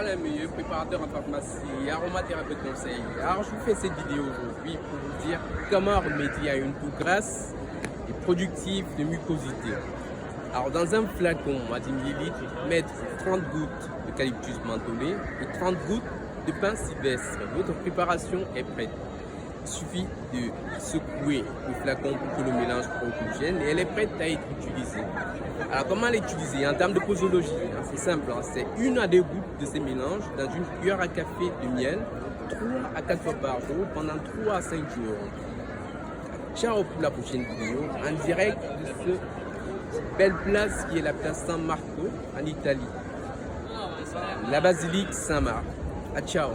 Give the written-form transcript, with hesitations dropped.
A-meye, préparateur en pharmacie, aromathérapeute conseil. Alors je vous fais cette vidéo aujourd'hui pour vous dire comment remédier à une toux grasse et productive de mucosité. Alors dans un flacon à 10 ml, mettre 30 gouttes d'eucalyptus mentholé et 30 gouttes de pin sylvestre. Votre préparation est prête. Il suffit de secouer le flacon pour que le mélange homogène et elle est prête à être utilisée. Alors comment l'utiliser en termes de posologie? C'est simple, c'est 1 à 2 gouttes de ces mélanges dans une cuillère à café de miel 3 à 4 fois par jour pendant 3 à 5 jours. Ciao pour la prochaine vidéo en direct de cette belle place qui est la place San Marco en Italie. La basilique Saint-Marc. Ciao.